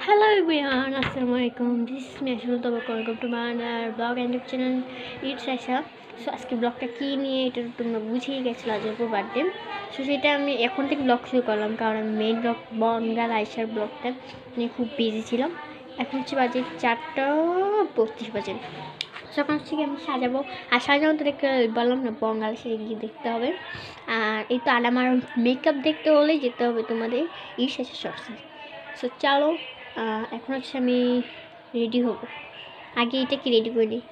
Hello everyone, Assalamualaikum. This is me Ashul Tobak. Welcome to my blog and YouTube channel. It's Asha. So আজকে ব্লগটা কি নিয়ে এটা তোমরা বুঝেই গেছো লাজপুর বার্থডে। সো সেটা আমি এখন থেকে ব্লগ শুরু করলাম কারণ আমি মেইন ব্লগ বনগাল আয়সার ব্লগটা নিয়ে খুব বিজি ছিলাম। এখন হচ্ছে বাজে 4:32 বাজে। সকাল থেকে আমি সাজাবো আর সাজানো তো দেখতে বললাম না বঙ্গাল সেরে গিয়ে দেখতে হবে। আর এই তো আর আমার মেকআপ দেখতে হলে যেতে হবে তোমাদের শেষে শর্টসে। সো চলো এখন হচ্ছে আমি রেডি হব, আগে এটাকে রেডি করে নিই।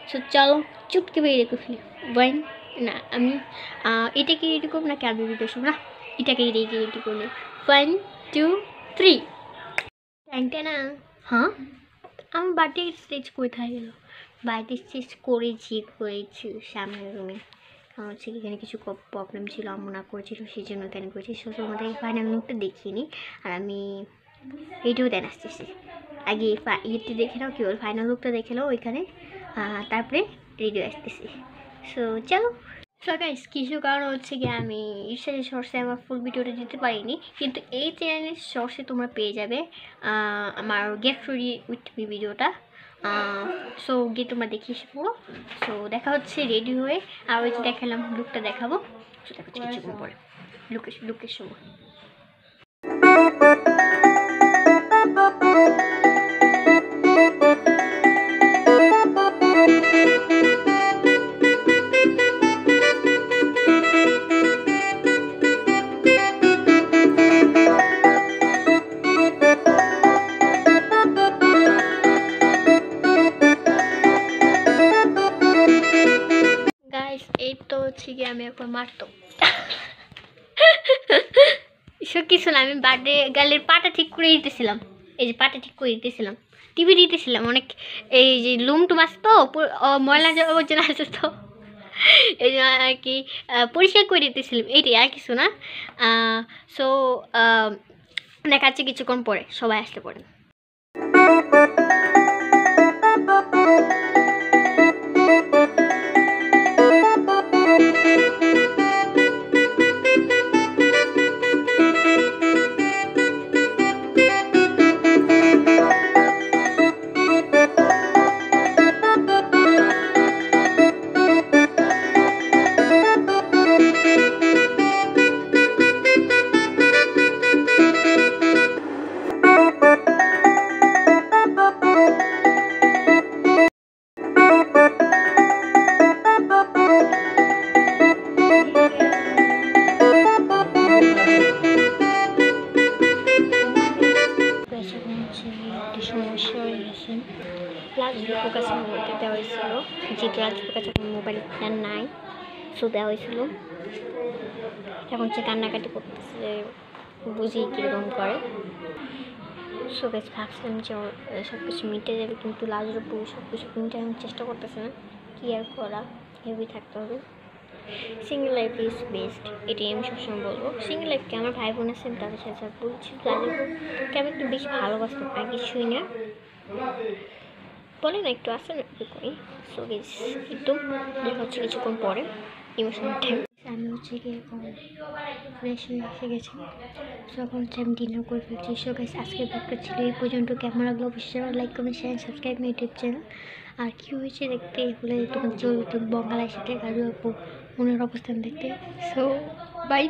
সো চলো চুপকে বেরিয়ে রেখে ফেলি ওয়াইন না আমি এটাকে রেডি করবো নাকি আমি রেডি করবো না, এটাকে রেডি করে নিই। 1 2 3 ট্যাংটা না। হ্যাঁ আমার বার্থডে স্টেজ কোথায় গেল? বার্থডে স্টেজ করেছি সামনের রুমে। কারণ হচ্ছে এখানে কিছু প্রবলেম ছিল, আম্মু না করেছিল সেই জন্য এখানে করেছি। সো তোমাদের ফাইনাল লুকটা দেখিনি আর আমি রেডিও দেন আসতেছি। আগে ইয়েতে দেখে নাও, কী বল ফাইনাল লুকটা দেখে নাও ওইখানে, তারপরে রেডিও আসতেছি। সো চলো। সো গাইস কিছু কারণ হচ্ছে কি আমি ইনস্টাগ্রাম শর্টসে আমার ফুল ভিডিওটা দিতে পারিনি, কিন্তু এই চ্যানেলের শর্টসে তোমরা পেয়ে যাবে আমার গেট রেডি উইথ মি ভিডিওটা। সো গিয়ে তোমরা দেখিয়ে এসে পড়ো। সো দেখা হচ্ছে রেডি হয়ে, আর ওই যে দেখালাম লুকটা দেখাবো। সো দেখা হচ্ছে কিছুক্ষণ পরে লুকের সময়। এই তো হচ্ছে গিয়ে আমি এখন মারতো সব কিছু না, আমি বার্থডে গালের পাটা ঠিক করে দিতেছিলাম। এই যে পাটা ঠিক করে দিতেছিলাম, টিভি দিতেছিলাম, অনেক এই যে লুম টুম আসতো ময়লা আবর্জনা আসতো, এই জন্য আর কি পরিষ্কার করে দিতেছিলাম, এইটাই আর কিছু না। সো দেখা যাচ্ছে কিছুক্ষণ পরে সবাই আসতে পারে। সমস্যা হয়ে গেছে, লাজপুর কাছে মোবাইলটা দেওয়া হয়েছিল, যেহেতু লাজপুর কাছে মোবাইলটা নাই সো দেওয়া হয়েছিল। এখন সে কান্নাকাটি করতেছে, বুঝি কীরকম করে। সো বেশ ভাবছিলাম যে সব কিছু মিটে যাবে, কিন্তু লাজপুর সব কিছু মিটে আমি চেষ্টা করতেছে না, কি আর করা, হেভি থাকতে হবে। সিঙ্গেল লাইফ ইজ বেস্ট, এটাই আমি সবসময় বলবো। সিঙ্গেল লাইফকে আমার ভাই বোন আছেন তাদের সাথে বলছি, লাজপুরকে আমি একটু বেশি ভালোবাসতাম আর কিছুই না, বলে না একটু আসে না করি। সো বেশ একটু দেখা হচ্ছে কিছুক্ষণ পরে ইমোশনাল টাইম। আমি হচ্ছে গিয়ে এখন ফ্রেশ হয়ে এসে গেছি, সো এখন হচ্ছে আমি ডিনার করে ফেলছি। সো গাইস আজকের ব্লগটা ছিল এই পর্যন্ত। কেমন লাগলো অবশ্যই like comment share subscribe my YouTube channel. আর কী হয়েছে দেখতে হলে তোমার চলবে বঙ্গালায় সাথে গাজু আপু মনের অবস্থান দেখতে। So by.